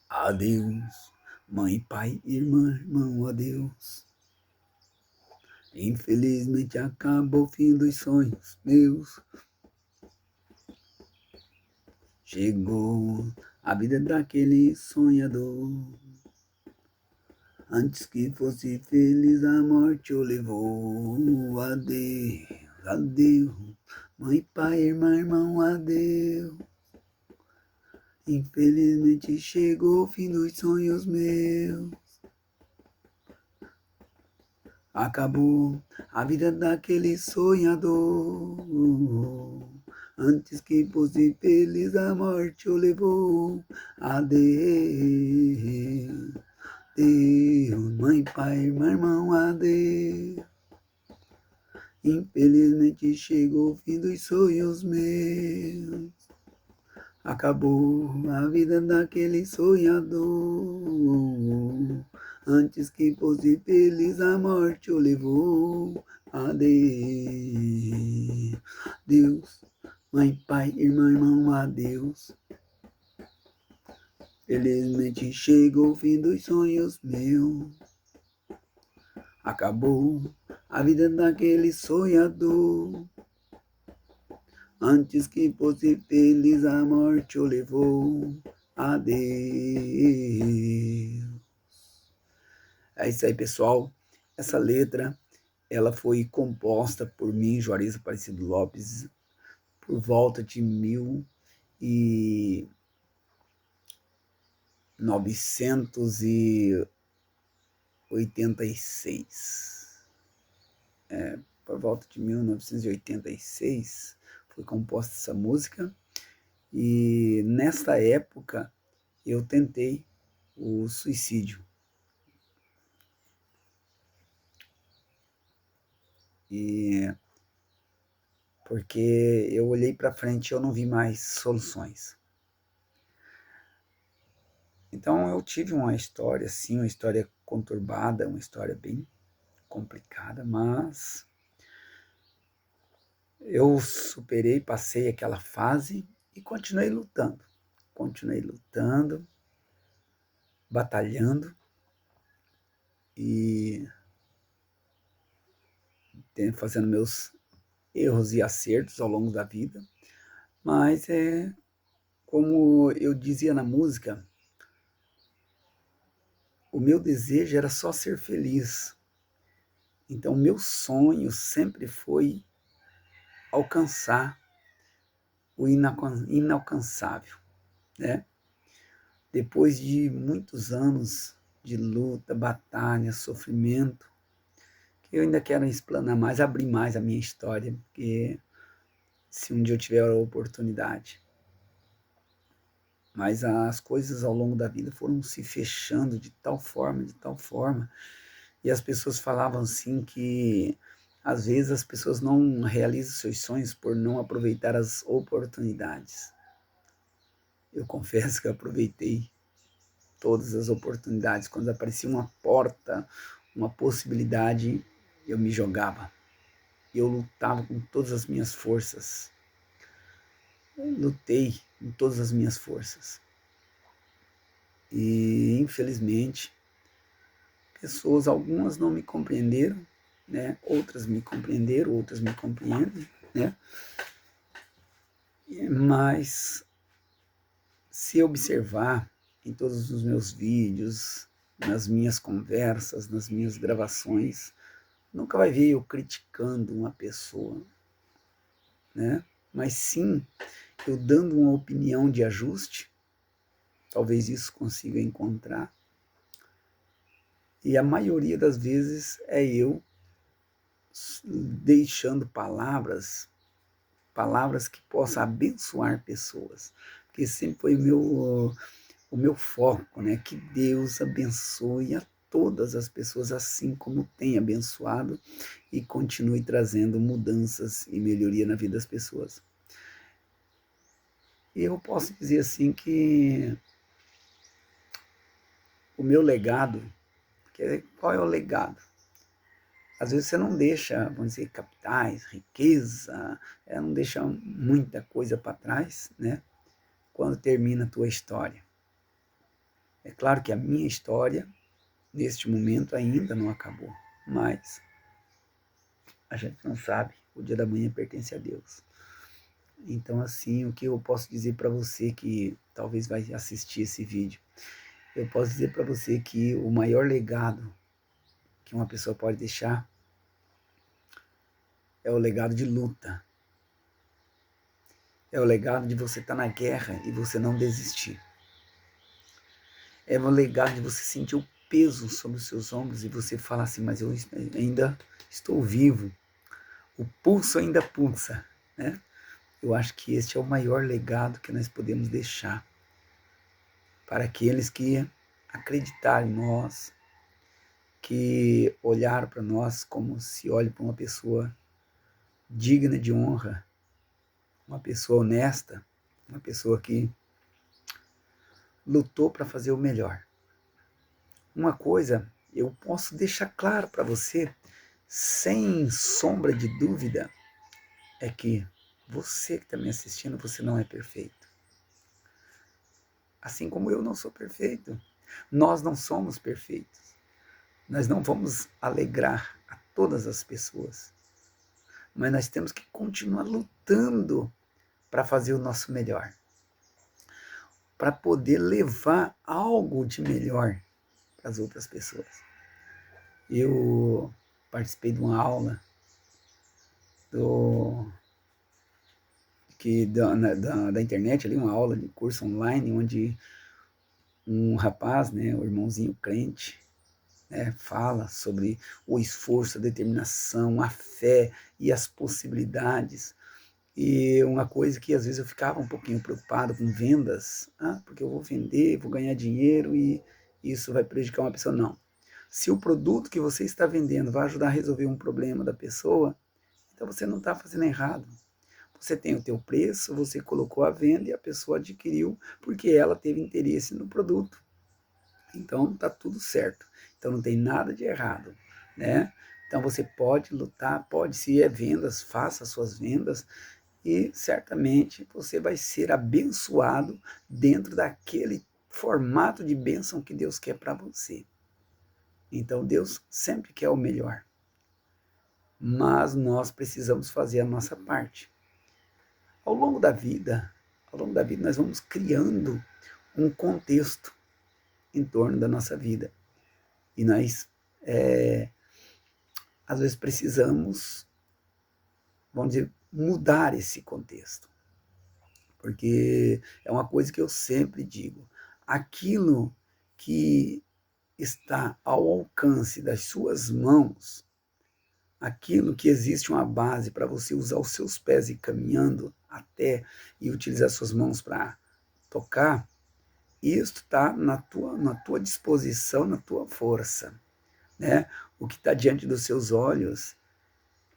Adeus, mãe, pai, irmã, irmão, adeus. Infelizmente acabou o fim dos sonhos meus. Chegou a vida daquele sonhador. Antes que fosse feliz, a morte o levou. Adeus, adeus, mãe, pai, irmã, irmão, adeus. Infelizmente chegou o fim dos sonhos meus. Acabou a vida daquele sonhador. Antes que fosse feliz, a morte o levou. Adeus, Deus, mãe, pai, irmão, adeus. Infelizmente chegou o fim dos sonhos meus. Acabou a vida daquele sonhador. Antes que fosse feliz, a morte o levou. Adeus, Deus, mãe, pai, irmão, adeus. Felizmente chegou o fim dos sonhos meus. Acabou a vida daquele sonhador. Antes que fosse feliz, a morte o levou. Adeus. É isso aí, pessoal. Essa letra, ela foi composta por mim, Juarez Aparecido Lopes, por volta de 1986. Por volta de 1986 foi composta essa música. E nesta época eu tentei o suicídio. E porque eu olhei para frente e eu não vi mais soluções. Então eu tive uma história, sim, uma história conturbada, uma história bem complicada, mas eu superei, passei aquela fase e continuei lutando, batalhando e fazendo meus erros e acertos ao longo da vida, mas como eu dizia na música, o meu desejo era só ser feliz. Então, o meu sonho sempre foi alcançar o inalcançável, né? Depois de muitos anos de luta, batalha, sofrimento, que eu ainda quero explanar mais, abrir mais a minha história, porque se um dia eu tiver a oportunidade. Mas as coisas ao longo da vida foram se fechando de tal forma, e as pessoas falavam assim que às vezes as pessoas não realizam seus sonhos por não aproveitar as oportunidades. Eu confesso que eu aproveitei todas as oportunidades. Quando aparecia uma porta, uma possibilidade, eu me jogava. Eu lutava com todas as minhas forças. Eu lutei com todas as minhas forças. E, infelizmente, pessoas, algumas não me compreenderam, né? Outras me compreenderam, outras me compreendem, né? Mas, se observar em todos os meus vídeos, nas minhas conversas, nas minhas gravações, nunca vai ver eu criticando uma pessoa, né? Mas sim, eu dando uma opinião de ajuste, talvez isso consiga encontrar. E a maioria das vezes é eu deixando palavras que possam abençoar pessoas. Porque sempre foi o meu foco, né? Que Deus abençoe a todas as pessoas, assim como tem abençoado, e continue trazendo mudanças e melhoria na vida das pessoas. E eu posso dizer assim que o meu legado, qual é o legado? Às vezes você não deixa, vamos dizer, capitais, riqueza, não deixa muita coisa para trás, né? Quando termina a tua história. É claro que a minha história, neste momento, ainda não acabou, mas a gente não sabe, o dia da manhã pertence a Deus. Então, assim, o que eu posso dizer para você que talvez vai assistir esse vídeo? Eu posso dizer para você que o maior legado que uma pessoa pode deixar é o legado de luta. É o legado de você estar na guerra e você não desistir. É o legado de você sentir o peso sobre os seus ombros e você falar assim, mas eu ainda estou vivo. O pulso ainda pulsa, né? Eu acho que este é o maior legado que nós podemos deixar para aqueles que acreditaram em nós, que olharam para nós como se olha para uma pessoa digna de honra, uma pessoa honesta, uma pessoa que lutou para fazer o melhor. Uma coisa eu posso deixar claro para você, sem sombra de dúvida, é que você que está me assistindo, você não é perfeito. Assim como eu não sou perfeito. Nós não somos perfeitos. Nós não vamos alegrar a todas as pessoas. Mas nós temos que continuar lutando para fazer o nosso melhor. Para poder levar algo de melhor para as outras pessoas. Eu participei de uma aula da internet, ali, uma aula de curso online, onde um rapaz, né, o irmãozinho crente, né, fala sobre o esforço, a determinação, a fé e as possibilidades. E uma coisa que às vezes eu ficava um pouquinho preocupado com vendas, porque eu vou vender, vou ganhar dinheiro e isso vai prejudicar uma pessoa. Não. Se o produto que você está vendendo vai ajudar a resolver um problema da pessoa, então você não está fazendo errado. Você tem o teu preço, você colocou à venda e a pessoa adquiriu porque ela teve interesse no produto. Então está tudo certo. Então não tem nada de errado, né? Então você pode lutar, pode, se é vendas, faça as suas vendas e certamente você vai ser abençoado dentro daquele formato de bênção que Deus quer para você. Então Deus sempre quer o melhor, mas nós precisamos fazer a nossa parte. Ao longo da vida nós vamos criando um contexto em torno da nossa vida. E nós, às vezes, precisamos, vamos dizer, mudar esse contexto. Porque é uma coisa que eu sempre digo, aquilo que está ao alcance das suas mãos, aquilo que existe uma base para você usar os seus pés e ir caminhando até e utilizar suas mãos para tocar, isso está na tua disposição, na tua força, né? O que está diante dos seus olhos,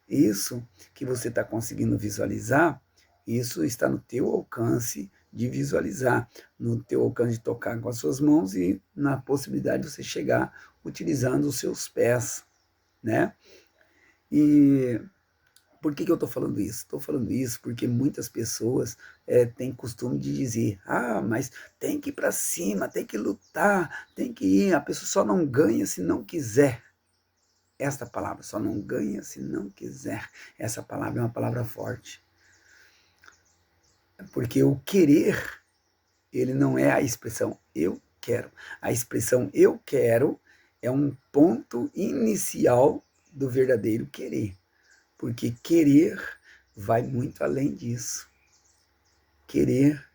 isso que você está conseguindo visualizar, isso está no teu alcance de visualizar, no teu alcance de tocar com as suas mãos e na possibilidade de você chegar utilizando os seus pés, né? E por que eu estou falando isso? Estou falando isso porque muitas pessoas têm costume de dizer, mas tem que ir para cima, tem que lutar, tem que ir, a pessoa só não ganha se não quiser. Esta palavra, só não ganha se não quiser. Essa palavra é uma palavra forte. Porque o querer, ele não é a expressão eu quero. A expressão eu quero é um ponto inicial do verdadeiro querer. Porque querer vai muito além disso. Querer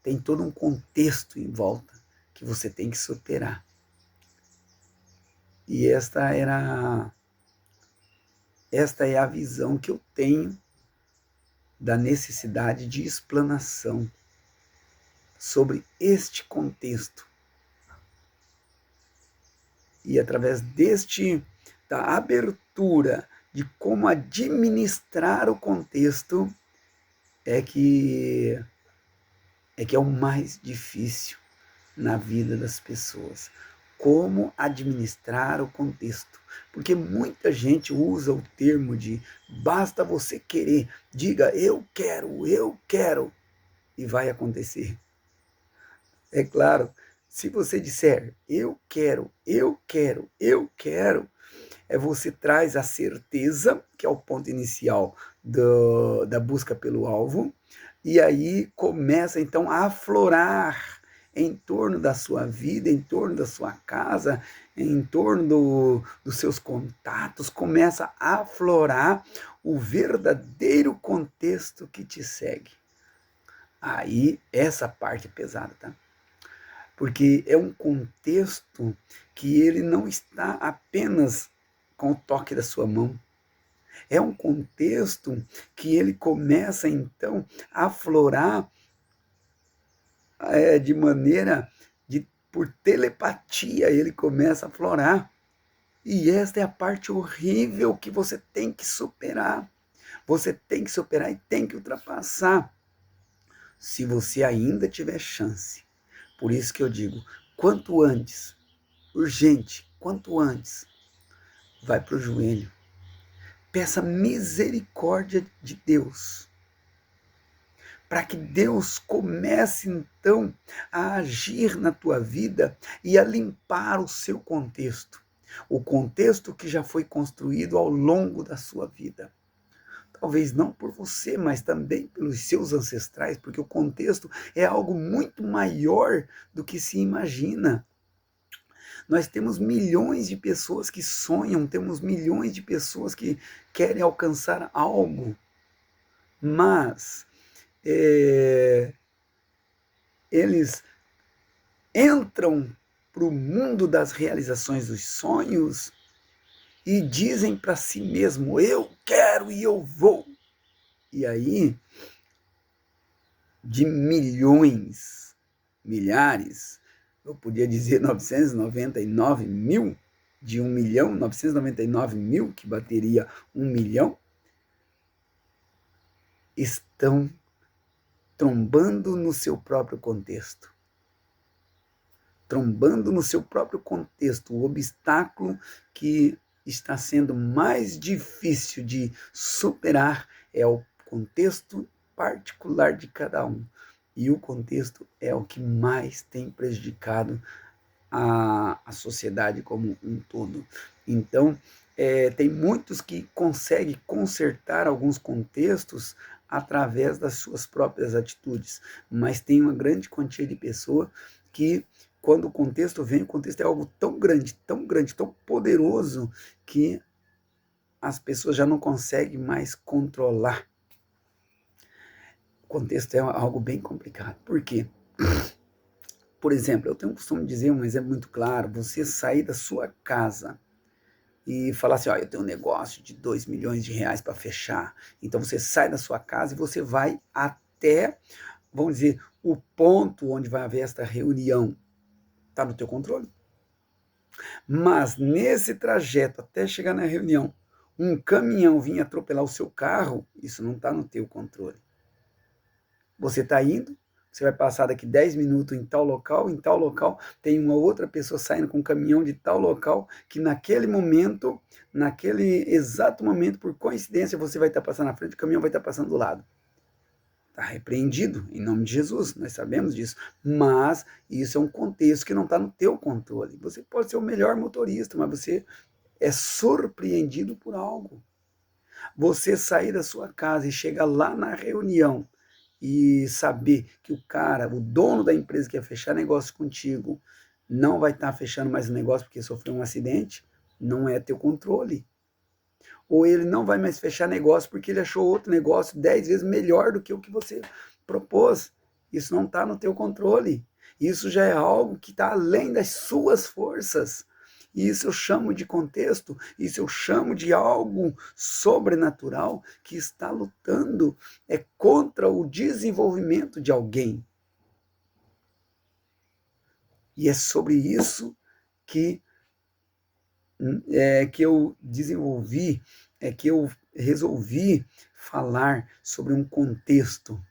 tem todo um contexto em volta que você tem que superar. E esta é a visão que eu tenho da necessidade de explanação sobre este contexto. E através da abertura de como administrar o contexto é que é o mais difícil na vida das pessoas. Como administrar o contexto. Porque muita gente usa o termo de basta você querer, diga eu quero, e vai acontecer. É claro, Se você disser, eu quero, eu quero, eu quero, você traz a certeza, que é o ponto inicial da busca pelo alvo, e aí começa então a aflorar em torno da sua vida, em torno da sua casa, em torno dos seus contatos, começa a aflorar o verdadeiro contexto que te segue. Aí, essa parte é pesada, tá? Porque é um contexto que ele não está apenas com o toque da sua mão. É um contexto que ele começa, então, a aflorar de maneira por telepatia, ele começa a aflorar. E esta é a parte horrível que você tem que superar. Você tem que superar e tem que ultrapassar. Se você ainda tiver chance. Por isso que eu digo, quanto antes, urgente, quanto antes, vai para o joelho. Peça misericórdia de Deus, para que Deus comece então a agir na tua vida e a limpar o seu contexto, o contexto que já foi construído ao longo da sua vida. Talvez não por você, mas também pelos seus ancestrais, porque o contexto é algo muito maior do que se imagina. Nós temos milhões de pessoas que sonham, temos milhões de pessoas que querem alcançar algo, mas eles entram para o mundo das realizações dos sonhos e dizem para si mesmo, eu quero e eu vou. E aí, de milhões, milhares, eu podia dizer 999 mil, de 1 milhão, 999 mil, que bateria 1 milhão, estão trombando no seu próprio contexto. Trombando no seu próprio contexto, o obstáculo que está sendo mais difícil de superar é o contexto particular de cada um. E o contexto é o que mais tem prejudicado a sociedade como um todo. Então, tem muitos que conseguem consertar alguns contextos através das suas próprias atitudes, mas tem uma grande quantia de pessoa que, quando o contexto vem, o contexto é algo tão grande, tão poderoso, que as pessoas já não conseguem mais controlar. O contexto é algo bem complicado. Por quê? Por exemplo, eu tenho o costume de dizer um exemplo muito claro, você sair da sua casa e falar assim, ó, eu tenho um negócio de 2 milhões de reais para fechar. Então você sai da sua casa e você vai até, vamos dizer, o ponto onde vai haver esta reunião. Está no teu controle. Mas nesse trajeto até chegar na reunião, um caminhão vinha atropelar o seu carro, isso não está no teu controle. Você está indo, você vai passar daqui 10 minutos em tal local tem uma outra pessoa saindo com um caminhão de tal local, que naquele momento, naquele exato momento, por coincidência, você vai estar passando na frente, o caminhão vai estar passando do lado. Está repreendido, em nome de Jesus, nós sabemos disso, mas isso é um contexto que não está no teu controle. Você pode ser o melhor motorista, mas você é surpreendido por algo. Você sair da sua casa e chegar lá na reunião e saber que o cara, o dono da empresa que ia fechar negócio contigo, não vai estar fechando mais o negócio porque sofreu um acidente, não é teu controle. Ou ele não vai mais fechar negócio porque ele achou outro negócio 10 vezes melhor do que o que você propôs. Isso não está no teu controle. Isso já é algo que está além das suas forças. Isso eu chamo de contexto, isso eu chamo de algo sobrenatural que está lutando contra o desenvolvimento de alguém. E é sobre isso que eu desenvolvi, que eu resolvi falar sobre um contexto.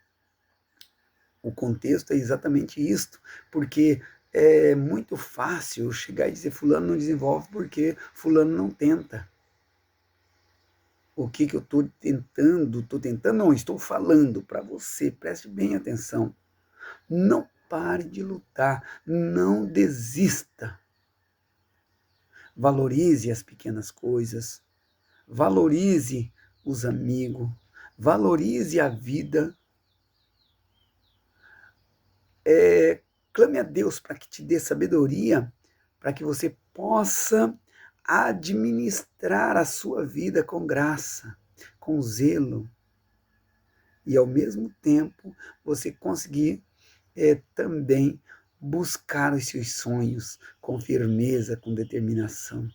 O contexto é exatamente isto, porque é muito fácil chegar e dizer fulano não desenvolve porque fulano não tenta. O que eu estou tentando, não, estou falando para você, preste bem atenção. Não pare de lutar, não desista. Valorize as pequenas coisas, valorize os amigos, valorize a vida. Clame a Deus para que te dê sabedoria, para que você possa administrar a sua vida com graça, com zelo, e ao mesmo tempo você conseguir também buscar os seus sonhos com firmeza, com determinação.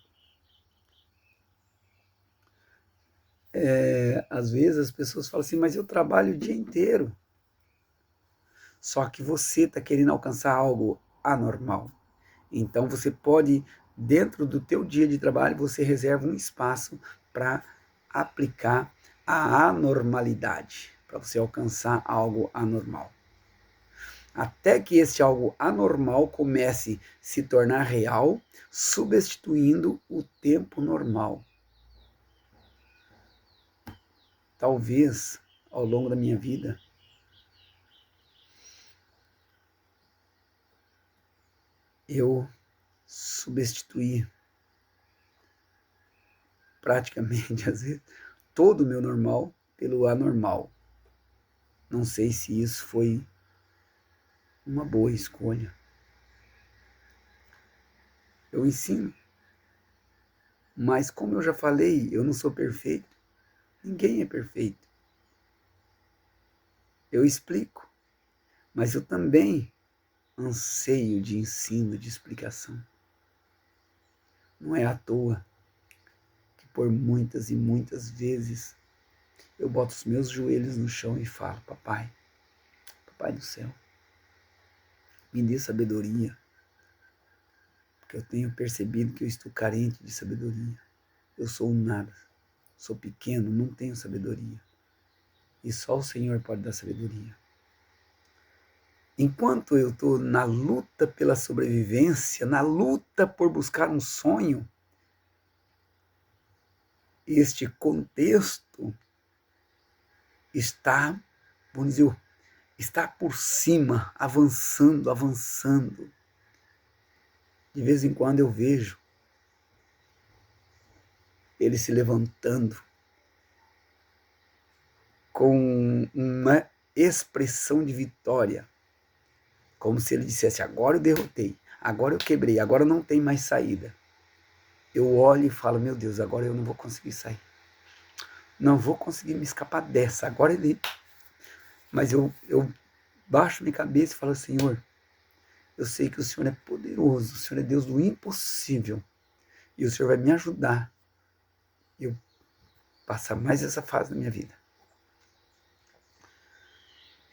Às vezes as pessoas falam assim, mas eu trabalho o dia inteiro. Só que você está querendo alcançar algo anormal. Então você pode, dentro do teu dia de trabalho, você reserva um espaço para aplicar a anormalidade, para você alcançar algo anormal. Até que esse algo anormal comece a se tornar real, substituindo o tempo normal. Talvez, ao longo da minha vida, eu substituí praticamente, às vezes, todo o meu normal pelo anormal. Não sei se isso foi uma boa escolha. Eu ensino, mas como eu já falei, eu não sou perfeito. Ninguém é perfeito. Eu explico, mas eu também anseio de ensino, de explicação. Não é à toa que por muitas e muitas vezes eu boto os meus joelhos no chão e falo, papai do céu, me dê sabedoria, porque eu tenho percebido que eu estou carente de sabedoria. Eu sou um nada, sou pequeno, não tenho sabedoria. E só o Senhor pode dar sabedoria. Enquanto eu estou na luta pela sobrevivência, na luta por buscar um sonho, este contexto está, vamos dizer, está por cima, avançando. De vez em quando eu vejo ele se levantando com uma expressão de vitória, como se ele dissesse, agora eu derrotei, agora eu quebrei, agora não tem mais saída. Eu olho e falo, meu Deus, agora eu não vou conseguir sair. Não vou conseguir me escapar dessa. Agora ele... Mas eu baixo minha cabeça e falo, Senhor, eu sei que o Senhor é poderoso, o Senhor é Deus do impossível. E o Senhor vai me ajudar a eu passar mais essa fase da minha vida.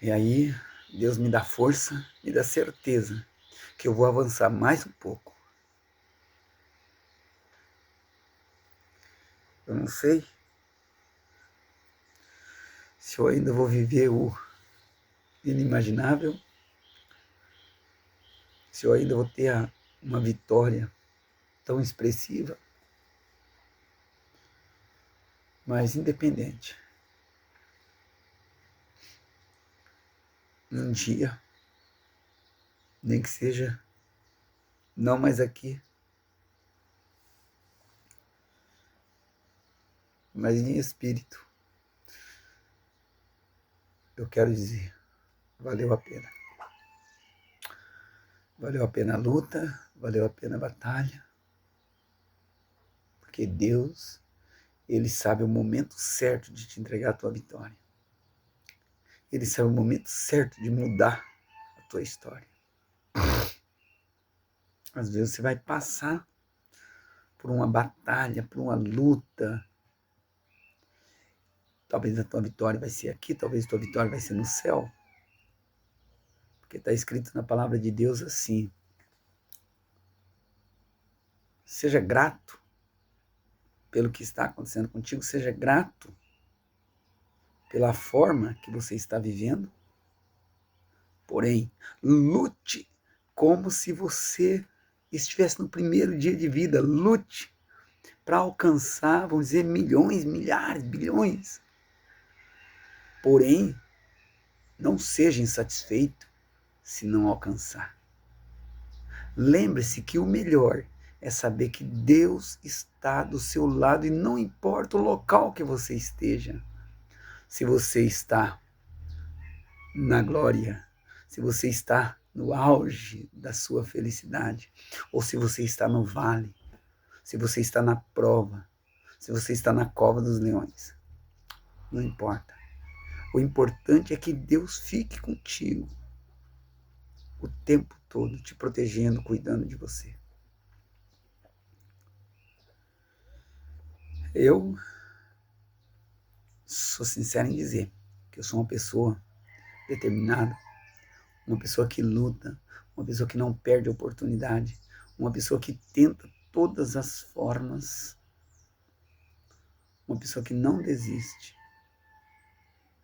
E aí, Deus me dá força, me dá certeza que eu vou avançar mais um pouco. Eu não sei se eu ainda vou viver o inimaginável, se eu ainda vou ter uma vitória tão expressiva, mas independente. Um dia, nem que seja não mais aqui, mas em espírito, eu quero dizer, valeu a pena. Valeu a pena a luta, valeu a pena a batalha, porque Deus, Ele sabe o momento certo de te entregar a tua vitória. Ele sabe o momento certo de mudar a tua história. Às vezes você vai passar por uma batalha, por uma luta. Talvez a tua vitória vai ser aqui, talvez a tua vitória vai ser no céu. Porque está escrito na palavra de Deus assim, seja grato pelo que está acontecendo contigo, seja grato pela forma que você está vivendo, porém, lute como se você estivesse no primeiro dia de vida, lute para alcançar, vamos dizer, milhões, milhares, bilhões. Porém, não seja insatisfeito, se não alcançar. Lembre-se que o melhor é saber que Deus está do seu lado e não importa o local que você esteja. Se você está na glória, se você está no auge da sua felicidade, ou se você está no vale, se você está na prova, se você está na cova dos leões, não importa. O importante é que Deus fique contigo o tempo todo, te protegendo, cuidando de você. Eu sou sincero em dizer que eu sou uma pessoa determinada, uma pessoa que luta, uma pessoa que não perde a oportunidade, uma pessoa que tenta todas as formas, uma pessoa que não desiste,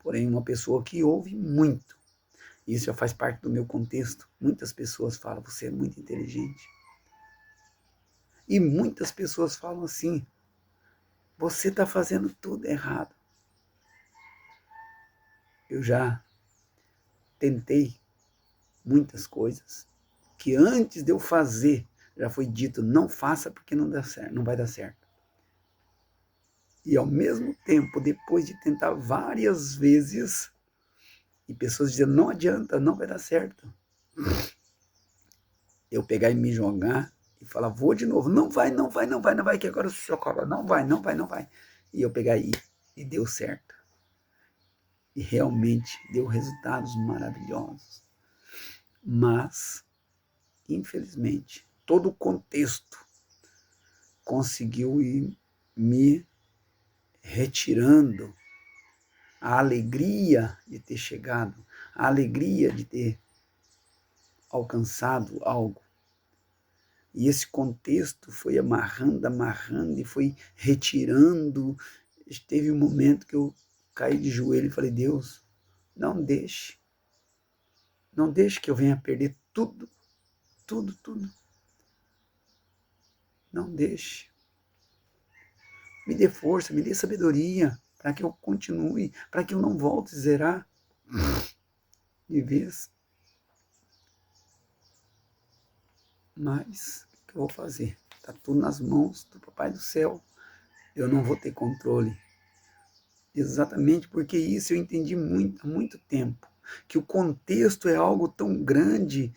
porém uma pessoa que ouve muito. Isso já faz parte do meu contexto. Muitas pessoas falam, você é muito inteligente. E muitas pessoas falam assim, você está fazendo tudo errado. Eu já tentei muitas coisas que antes de eu fazer, já foi dito, não faça porque não dá certo, não vai dar certo. E ao mesmo tempo, depois de tentar várias vezes, e pessoas dizendo, não adianta, não vai dar certo. Eu pegar e me jogar e falar, vou de novo, não vai, não vai, não vai, não vai, que agora eu sou chocolate, não vai, não vai, não vai. E eu pegar e deu certo. E realmente deu resultados maravilhosos. Mas, infelizmente, todo o contexto conseguiu ir me retirando a alegria de ter chegado, a alegria de ter alcançado algo. E esse contexto foi amarrando, amarrando e foi retirando. Teve um momento que eu caí de joelho e falei, Deus, não deixe que eu venha perder tudo, tudo, tudo. Não deixe. Me dê força, me dê sabedoria para que eu continue, para que eu não volte a zerar de vez. Mas o que eu vou fazer? Está tudo nas mãos do Papai do Céu. Eu não vou ter controle. Exatamente porque isso eu entendi há muito tempo. Que o contexto é algo tão grande,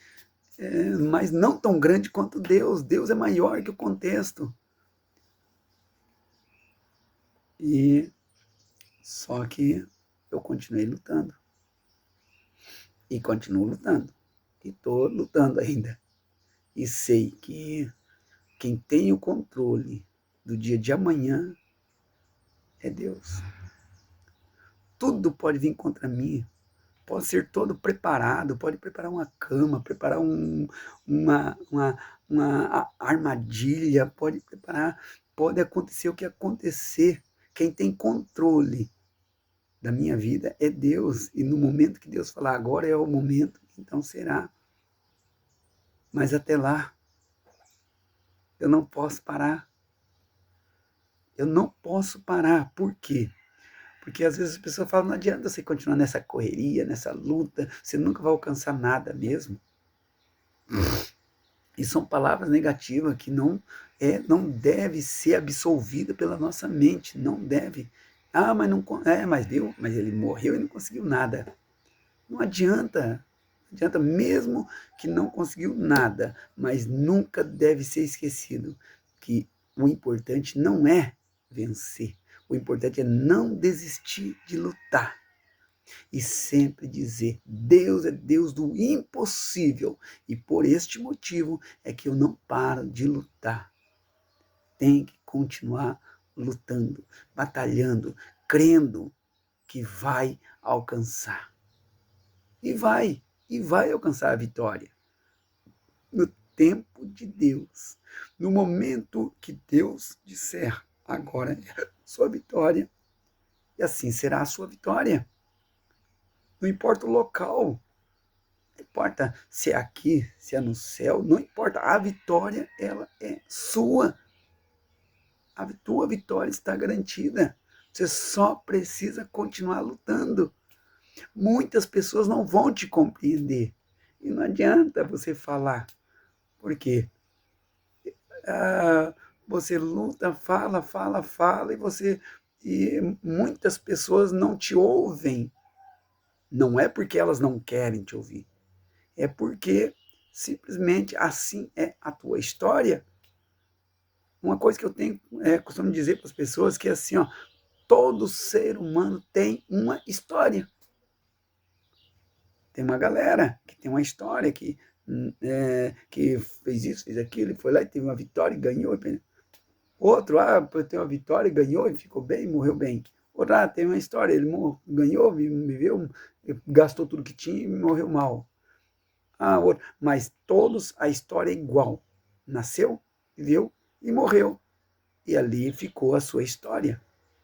mas não tão grande quanto Deus. Deus é maior que o contexto. E só que eu continuei lutando. E continuo lutando. E estou lutando ainda. E sei que quem tem o controle do dia de amanhã é Deus. Tudo pode vir contra mim. Pode ser todo preparado, pode preparar uma cama, preparar uma armadilha, pode acontecer o que acontecer. Quem tem controle da minha vida é Deus. E no momento que Deus falar, agora é o momento, então será. Mas até lá, eu não posso parar. Eu não posso parar. Por quê? Porque às vezes as pessoas falam, não adianta você continuar nessa correria, nessa luta, você nunca vai alcançar nada mesmo. E são palavras negativas que não deve ser absolvida pela nossa mente, não deve. Ah, mas não mas viu, mas ele morreu e não conseguiu nada. Não adianta, mesmo que não conseguiu nada, mas nunca deve ser esquecido que o importante não é vencer, o importante é não desistir de lutar. E sempre dizer, Deus é Deus do impossível. E por este motivo é que eu não paro de lutar. Tem que continuar lutando, batalhando, crendo que vai alcançar. E vai alcançar a vitória. No tempo de Deus, no momento que Deus disser, agora é a sua vitória. E assim será a sua vitória. Não importa o local, não importa se é aqui, se é no céu, não importa, a vitória, ela é sua. A tua vitória está garantida. Você só precisa continuar lutando. Muitas pessoas não vão te compreender. E não adianta você falar. Por quê? Você luta, fala, e muitas pessoas não te ouvem. Não é porque elas não querem te ouvir, é porque simplesmente assim é a tua história. Uma coisa que eu tenho, costumo dizer para as pessoas que é assim, ó, todo ser humano tem uma história. Tem uma galera que tem uma história, que fez isso, fez aquilo, foi lá e teve uma vitória e ganhou. Outro, tem uma vitória, ganhou e ficou bem, morreu bem. Outro, tem uma história, ele ganhou, viveu, gastou tudo que tinha e morreu mal. Outro, mas todos a história é igual. Nasceu, viveu e morreu. E ali ficou a sua história.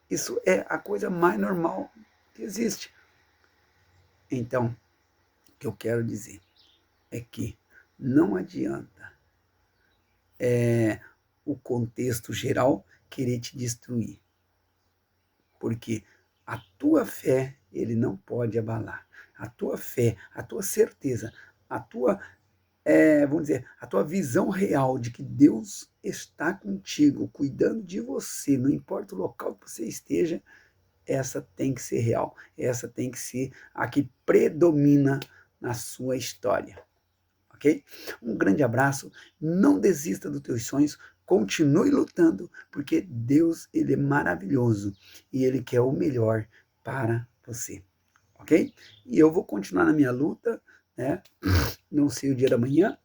Isso é a coisa mais normal que existe. Então, o que eu quero dizer é que não adianta o contexto geral querer te destruir. Porque a tua fé, ele não pode abalar. A tua fé, a tua certeza, a tua, vamos dizer, a tua visão real de que Deus está contigo, cuidando de você, não importa o local que você esteja, essa tem que ser real. Essa tem que ser a que predomina na sua história. Ok? Um grande abraço, não desista dos teus sonhos, continue lutando, porque Deus, ele é maravilhoso e ele quer o melhor para você, ok? E eu vou continuar na minha luta, né? Não sei o dia da manhã,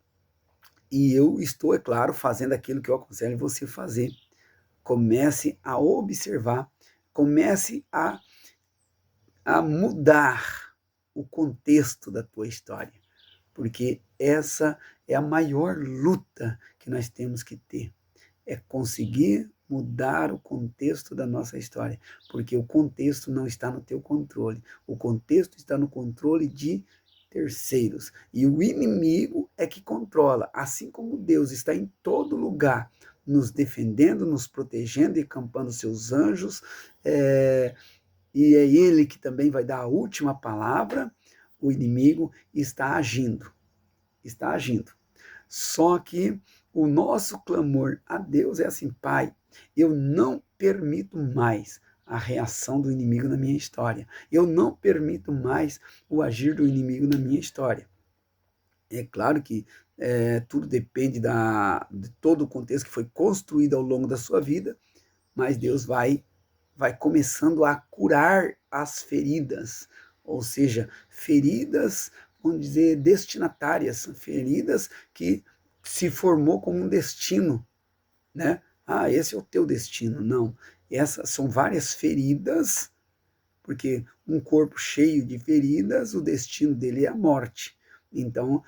e eu estou, é claro, fazendo aquilo que eu aconselho você fazer. Comece a observar, comece a mudar o contexto da tua história, porque essa é a maior luta que nós temos que ter, é conseguir mudar o contexto da nossa história, porque o contexto não está no teu controle, o contexto está no controle de terceiros, e o inimigo é que controla, assim como Deus está em todo lugar, nos defendendo, nos protegendo e acampando seus anjos, e é ele que também vai dar a última palavra, o inimigo está agindo, está agindo. Só que o nosso clamor a Deus é assim: Pai, eu não permito mais a reação do inimigo na minha história. Eu não permito mais o agir do inimigo na minha história. É claro que tudo depende de todo o contexto que foi construído ao longo da sua vida, mas Deus vai começando a curar as feridas, ou seja, feridas, vamos dizer, destinatárias, feridas que se formou como um destino, né? Esse é o teu destino. Não, essas são várias feridas, porque um corpo cheio de feridas, o destino dele é a morte. Então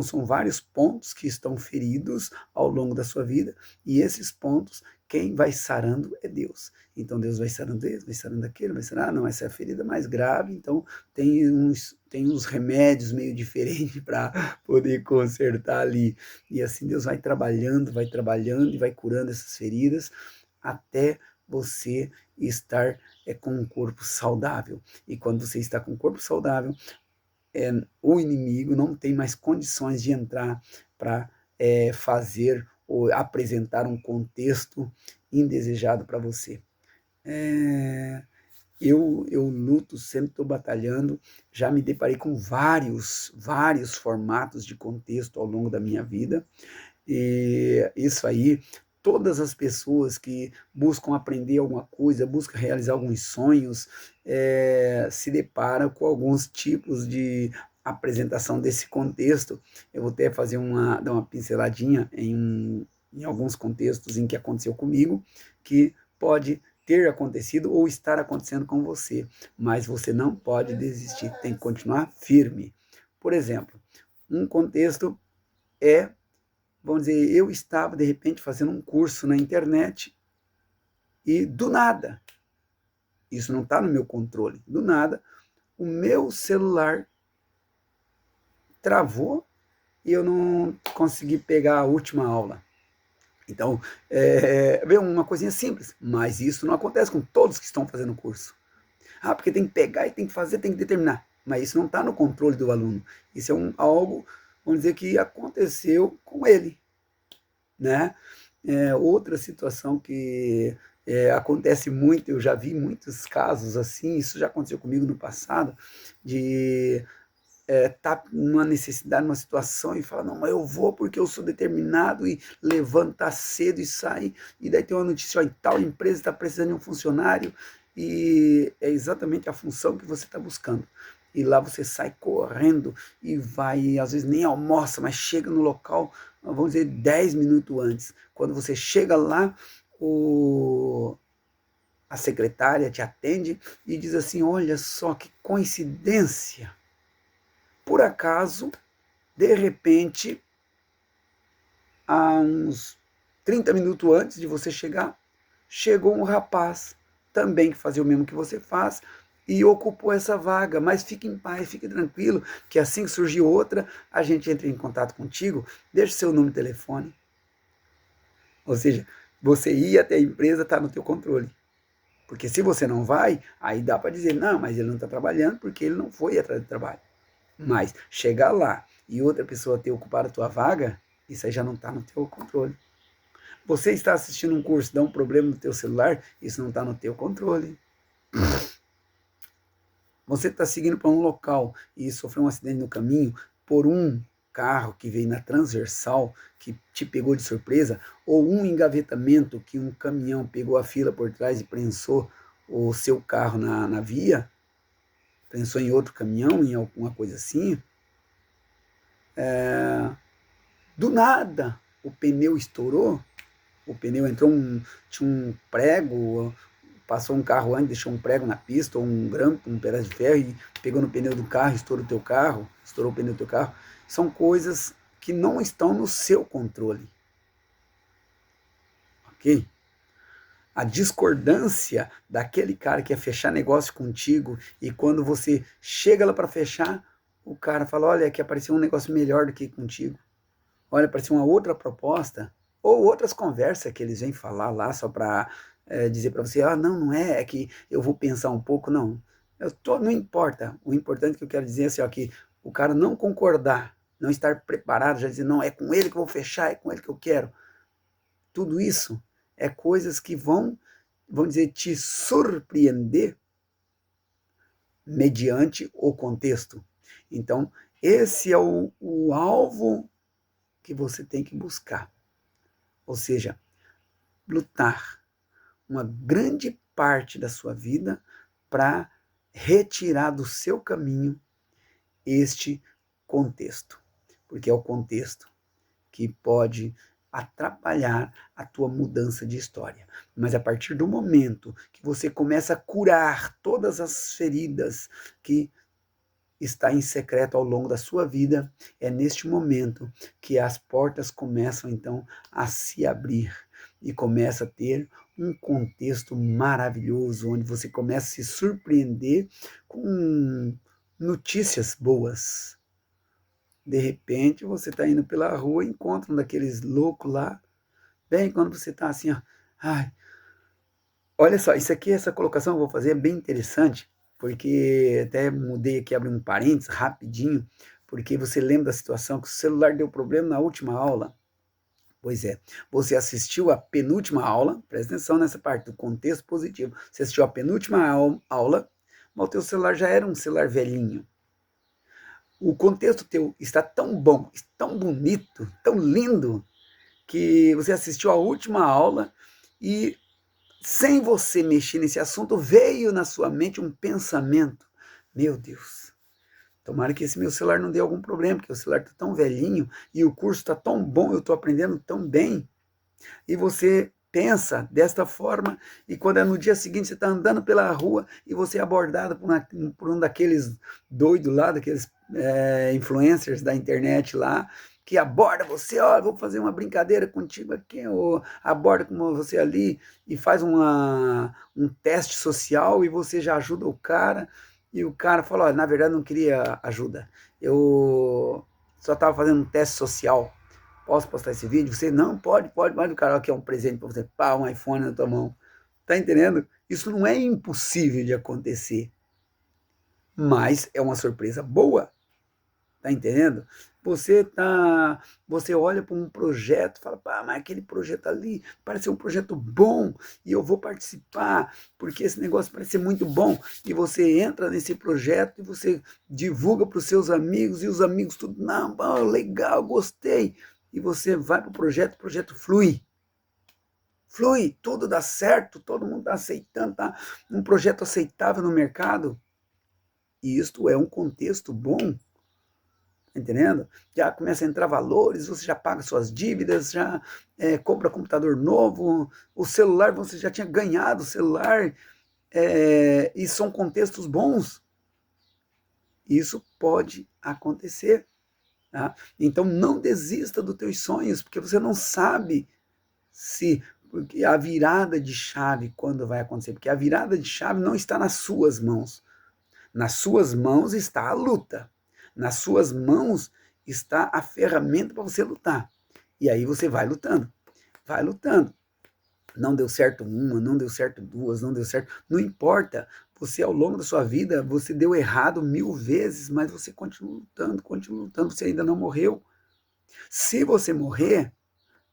são vários pontos que estão feridos ao longo da sua vida, e esses pontos, quem vai sarando é Deus. Então Deus vai sarando esse, vai sarando aquele, vai sarando, não, essa é a ferida mais grave, então tem uns remédios meio diferentes para poder consertar ali. E assim Deus vai trabalhando e vai curando essas feridas, até você estar com um corpo saudável. E quando você está com um corpo saudável, o inimigo não tem mais condições de entrar para fazer ou apresentar um contexto indesejado para você. Eu luto, sempre estou batalhando, já me deparei com vários formatos de contexto ao longo da minha vida, e isso aí, todas as pessoas que buscam aprender alguma coisa, buscam realizar alguns sonhos, se deparam com alguns tipos de apresentação desse contexto. Eu vou até dar uma pinceladinha em alguns contextos em que aconteceu comigo, que pode ter acontecido ou estar acontecendo com você, mas você não pode desistir, tem que continuar firme. Por exemplo, um contexto vamos dizer, eu estava de repente fazendo um curso na internet e do nada, isso não está no meu controle, do nada, o meu celular travou e eu não consegui pegar a última aula. Então, é uma coisinha simples, mas isso não acontece com todos que estão fazendo o curso. Porque tem que pegar e tem que fazer, tem que determinar. mas isso não está no controle do aluno. Isso é algo, vamos dizer, que aconteceu com ele, né? Outra situação que acontece muito, eu já vi muitos casos assim, isso já aconteceu comigo no passado, de tá numa necessidade, numa situação e fala, não, mas eu vou porque eu sou determinado e levanta cedo e sai, e daí tem uma notícia, ó, em tal empresa está precisando de um funcionário e é exatamente a função que você está buscando. E lá você sai correndo e vai, às vezes nem almoça, mas chega no local, vamos dizer, 10 minutos antes. Quando você chega lá, a secretária te atende e diz assim, olha só que coincidência, por acaso, de repente, há uns 30 minutos antes de você chegar, chegou um rapaz também que fazia o mesmo que você faz e ocupou essa vaga, mas fique em paz, fique tranquilo, que assim que surgir outra, a gente entra em contato contigo, deixa o seu número de telefone. Ou seja, você ir até a empresa está no teu controle. Porque se você não vai, aí dá para dizer, não, mas ele não está trabalhando porque ele não foi atrás do trabalho. Mas chegar lá e outra pessoa ter ocupado a tua vaga, isso aí já não está no teu controle. Você está assistindo um curso, dá um problema no teu celular, isso não está no teu controle. Você está seguindo para um local e sofreu um acidente no caminho por um carro que veio na transversal, que te pegou de surpresa, ou um engavetamento que um caminhão pegou a fila por trás e prensou o seu carro na via, prensou em outro caminhão, em alguma coisa assim, do nada o pneu estourou, o pneu entrou, tinha um prego, passou um carro antes, deixou um prego na pista, ou um grampo, um pedaço de ferro, e pegou no pneu do carro, estourou o teu carro, estourou o pneu do teu carro. São coisas que não estão no seu controle. Ok? A discordância daquele cara que ia fechar negócio contigo, e quando você chega lá para fechar, o cara fala, olha, aqui apareceu um negócio melhor do que contigo. Olha, apareceu uma outra proposta, ou outras conversas que eles vêm falar lá só para dizer para você, ah, não, não é, é que eu vou pensar um pouco, não. Não importa, o importante que eu quero dizer é assim, ó, que o cara não concordar, não estar preparado, já dizer, não, é com ele que eu vou fechar, é com ele que eu quero. Tudo isso é coisas que vão dizer, te surpreender mediante o contexto. Então, esse é o alvo que você tem que buscar. Ou seja, lutar uma grande parte da sua vida para retirar do seu caminho este contexto. Porque é o contexto que pode atrapalhar a tua mudança de história. Mas a partir do momento que você começa a curar todas as feridas que está em secreto ao longo da sua vida, é neste momento que as portas começam então a se abrir e começa a ter um contexto maravilhoso, onde você começa a se surpreender com notícias boas. De repente você está indo pela rua e encontra um daqueles loucos lá, bem quando você está assim, ó, ai, olha só, isso aqui, essa colocação que eu vou fazer é bem interessante, porque até mudei aqui, abri um parênteses rapidinho, porque você lembra da situação que o celular deu problema na última aula? Pois é, você assistiu a penúltima aula, presta atenção nessa parte do contexto positivo, você assistiu a penúltima aula, mas o teu celular já era um celular velhinho. O contexto teu está tão bom, tão bonito, tão lindo, que você assistiu a última aula e sem você mexer nesse assunto, veio na sua mente um pensamento. Meu Deus, tomara que esse meu celular não dê algum problema, porque o celular está tão velhinho e o curso está tão bom, eu estou aprendendo tão bem. E você pensa desta forma, e quando é no dia seguinte você está andando pela rua e você é abordado por um daqueles doidos lá, daqueles influencers da internet lá, que aborda você, ó, vou fazer uma brincadeira contigo aqui, ou aborda com você ali e faz um teste social e você já ajuda o cara, e o cara fala, ó, na verdade não queria ajuda, eu só estava fazendo um teste social, posso postar esse vídeo? Você, não, pode, mas o cara aqui é um presente para você, pá, um iPhone na tua mão, tá entendendo? Isso não é impossível de acontecer, mas é uma surpresa boa. Tá entendendo? Você olha para um projeto, fala, pá, mas aquele projeto ali parece um projeto bom e eu vou participar porque esse negócio parece ser muito bom. E você entra nesse projeto e você divulga para os seus amigos e os amigos tudo, não, pô, legal, gostei. E você vai para o projeto flui. Flui, tudo dá certo, todo mundo está aceitando, tá um projeto aceitável no mercado. E isto é um contexto bom, entendendo? Já começa a entrar valores, você já paga suas dívidas, já compra computador novo, o celular, você já tinha ganhado o celular, e são contextos bons. Isso pode acontecer. Tá? Então não desista dos teus sonhos, porque você não sabe se porque a virada de chave quando vai acontecer, porque a virada de chave não está nas suas mãos. Nas suas mãos está a luta. Nas suas mãos está a ferramenta para você lutar. E aí você vai lutando. Vai lutando. Não deu certo uma, não deu certo duas, não deu certo. Não importa. Você, ao longo da sua vida, você deu errado 1000 vezes, mas você continua lutando, continua lutando. Você ainda não morreu. Se você morrer,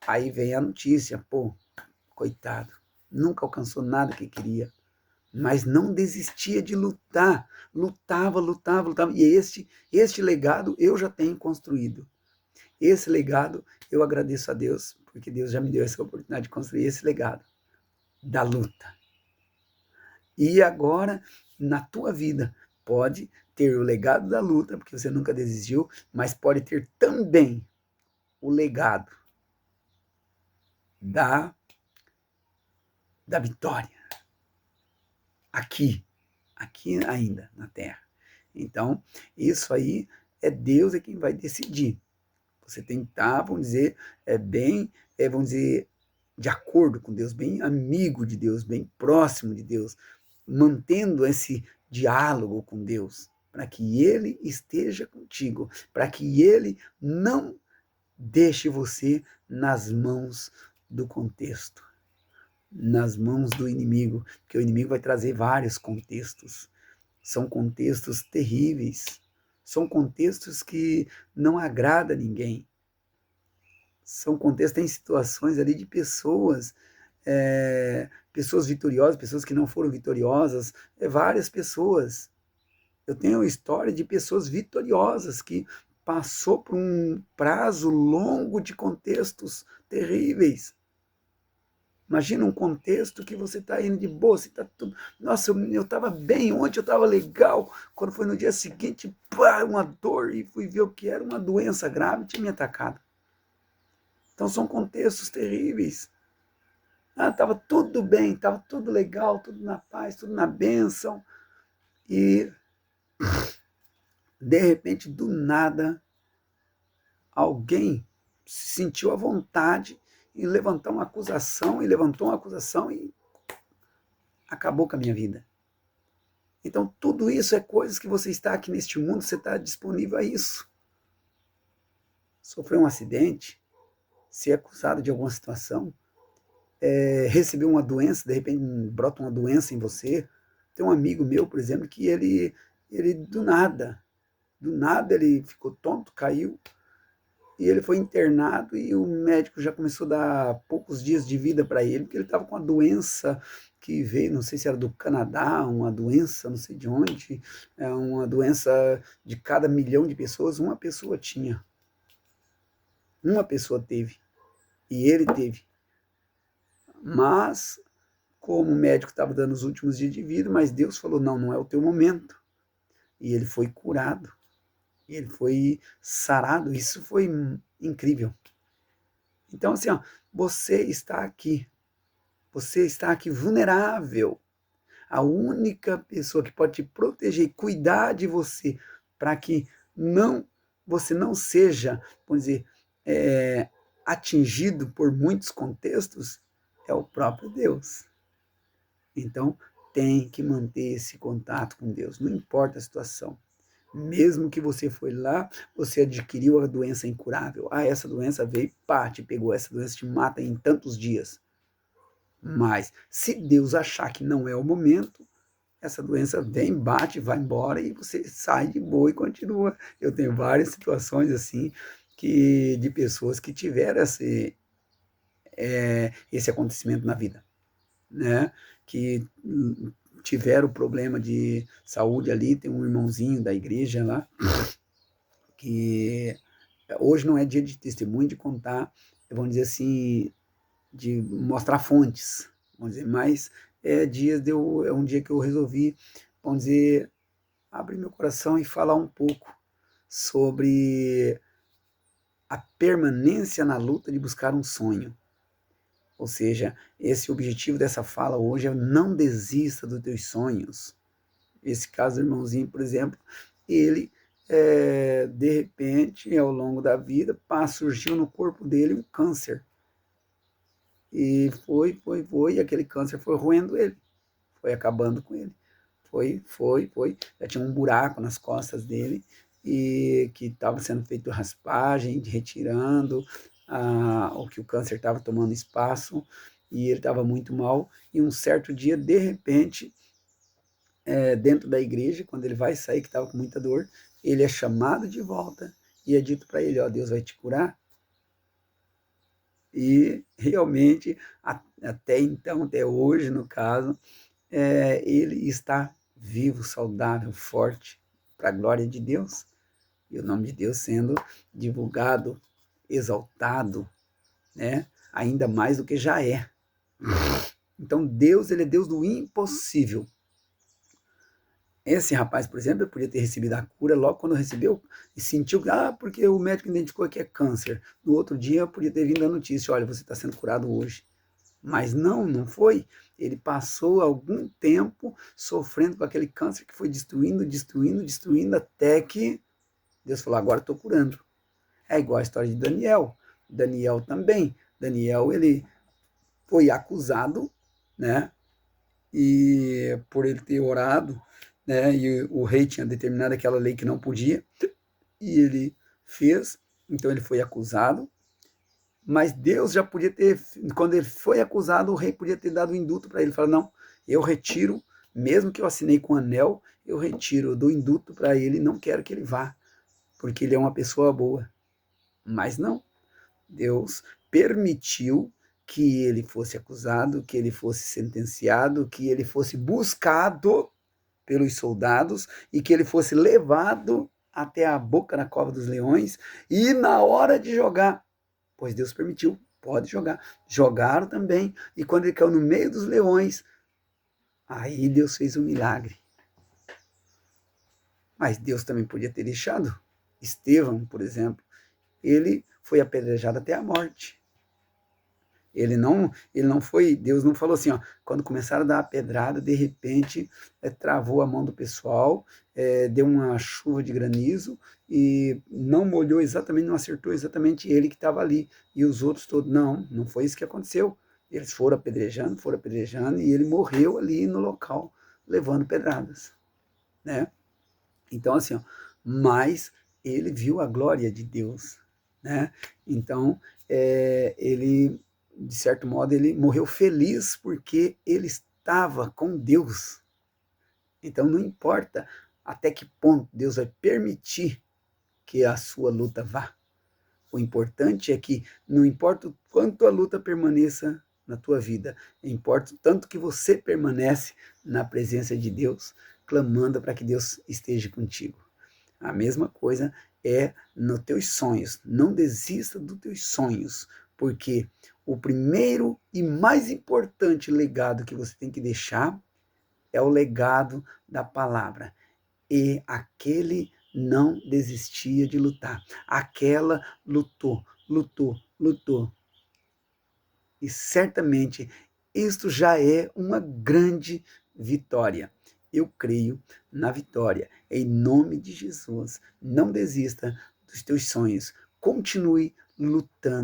aí vem a notícia. Pô, coitado. Nunca alcançou nada que queria, mas não desistia de lutar, lutava, lutava, lutava. E este legado eu já tenho construído. Esse legado eu agradeço a Deus, porque Deus já me deu essa oportunidade de construir esse legado da luta. E agora, na tua vida, pode ter o legado da luta, porque você nunca desistiu, mas pode ter também o legado da, da vitória. Aqui ainda na Terra. Então, isso aí é Deus quem vai decidir. Você tem que estar, vamos dizer, vamos dizer, de acordo com Deus, bem amigo de Deus, bem próximo de Deus, mantendo esse diálogo com Deus, para que Ele esteja contigo, para que Ele não deixe você nas mãos do contexto, nas mãos do inimigo, porque o inimigo vai trazer vários contextos. São contextos terríveis, são contextos que não agradam a ninguém. São contextos, tem situações ali de pessoas, pessoas vitoriosas, pessoas que não foram vitoriosas, várias pessoas. Eu tenho história de pessoas vitoriosas que passou por um prazo longo de contextos terríveis. Imagina um contexto que você está indo de boa, você está tudo. Nossa, eu estava bem ontem, eu estava legal. Quando foi no dia seguinte, pá, uma dor, e fui ver o que era uma doença grave, tinha me atacado. Então são contextos terríveis. Estava tudo bem, estava tudo legal, tudo na paz, tudo na bênção. E, de repente, do nada, alguém se sentiu à vontade em levantar uma acusação, e levantou uma acusação e acabou com a minha vida. Então, tudo isso é coisas que você está aqui neste mundo, você está disponível a isso. Sofreu um acidente, ser acusado de alguma situação, receber uma doença, de repente brota uma doença em você. Tem um amigo meu, por exemplo, que ele do nada ele ficou tonto, caiu, e ele foi internado e o médico já começou a dar poucos dias de vida para ele, porque ele estava com uma doença que veio, não sei se era do Canadá, uma doença, não sei de onde, uma doença de cada 1 milhão de pessoas, uma pessoa tinha. Uma pessoa teve. E ele teve. Mas, como o médico estava dando os últimos dias de vida, mas Deus falou, não, não é o teu momento. E ele foi curado. Ele foi sarado. Isso foi incrível. Então, assim, ó, você está aqui. Você está aqui vulnerável. A única pessoa que pode te proteger e cuidar de você para que você não seja, vamos dizer, atingido por muitos contextos é o próprio Deus. Então, tem que manter esse contato com Deus, não importa a situação. Mesmo que você foi lá, você adquiriu a doença incurável. Essa doença veio, pá, te pegou, essa doença te mata em tantos dias. Mas, se Deus achar que não é o momento, essa doença vem, bate, vai embora e você sai de boa e continua. Eu tenho várias situações assim de pessoas que tiveram esse acontecimento na vida, né? Que tiveram problema de saúde ali. Tem um irmãozinho da igreja lá que hoje não é dia de testemunho, de contar, vamos dizer assim, de mostrar fontes, vamos dizer, mas é um dia que eu resolvi, vamos dizer, abrir meu coração e falar um pouco sobre a permanência na luta de buscar um sonho. Ou seja, esse objetivo dessa fala hoje é não desista dos teus sonhos. Esse caso do irmãozinho, por exemplo, ele, de repente, ao longo da vida, surgiu no corpo dele um câncer. E foi, e aquele câncer foi roendo ele, foi acabando com ele. Foi. Já tinha um buraco nas costas dele, e que estava sendo feito raspagem, retirando o que o câncer estava tomando espaço, e ele estava muito mal. E um certo dia, de repente, dentro da igreja, quando ele vai sair, que estava com muita dor, ele é chamado de volta e é dito para ele, ó, Deus vai te curar. E realmente, até então, até hoje, no caso, ele está vivo, saudável, forte, para a glória de Deus, e o nome de Deus sendo divulgado, exaltado, né? Ainda mais do que já é. Então Deus, ele é Deus do impossível. Esse rapaz, por exemplo, podia ter recebido a cura logo quando recebeu e sentiu que, porque o médico identificou que é câncer. No outro dia, podia ter vindo a notícia, olha, você está sendo curado hoje. Mas não foi. Ele passou algum tempo sofrendo com aquele câncer que foi destruindo, até que Deus falou, agora estou curando. É igual a história de Daniel. Daniel também. Daniel, ele foi acusado, né? E por ele ter orado, né? E o rei tinha determinado aquela lei que não podia, e ele fez, então ele foi acusado. Mas Deus já podia ter, quando ele foi acusado, o rei podia ter dado o induto para ele. Falar, não, eu retiro, mesmo que eu assinei com anel, eu retiro, eu dou induto para ele, não quero que ele vá, porque ele é uma pessoa boa. Mas não, Deus permitiu que ele fosse acusado, que ele fosse sentenciado, que ele fosse buscado pelos soldados e que ele fosse levado até a boca da cova dos leões, e na hora de jogar, pois Deus permitiu, pode jogar. Jogaram também, e quando ele caiu no meio dos leões, aí Deus fez um milagre. Mas Deus também podia ter deixado. Estevão, por exemplo, ele foi apedrejado até a morte. Ele não foi, Deus não falou assim, ó, quando começaram a dar a pedrada, de repente travou a mão do pessoal, deu uma chuva de granizo e não molhou exatamente, não acertou exatamente ele que estava ali, e os outros todos, não foi isso que aconteceu. Eles foram apedrejando, e ele morreu ali no local, levando pedradas, né? Então assim, ó, mas ele viu a glória de Deus, né? Então, ele, de certo modo, ele morreu feliz porque ele estava com Deus. Então, não importa até que ponto Deus vai permitir que a sua luta vá. O importante é que não importa o quanto a luta permaneça na tua vida, importa o tanto que você permanece na presença de Deus, clamando para que Deus esteja contigo. A mesma coisa é nos teus sonhos. Não desista dos teus sonhos, porque o primeiro e mais importante legado que você tem que deixar é o legado da palavra. E aquele não desistia de lutar. Aquela lutou. E certamente isto já é uma grande vitória. Eu creio na vitória. Em nome de Jesus, não desista dos teus sonhos. Continue lutando.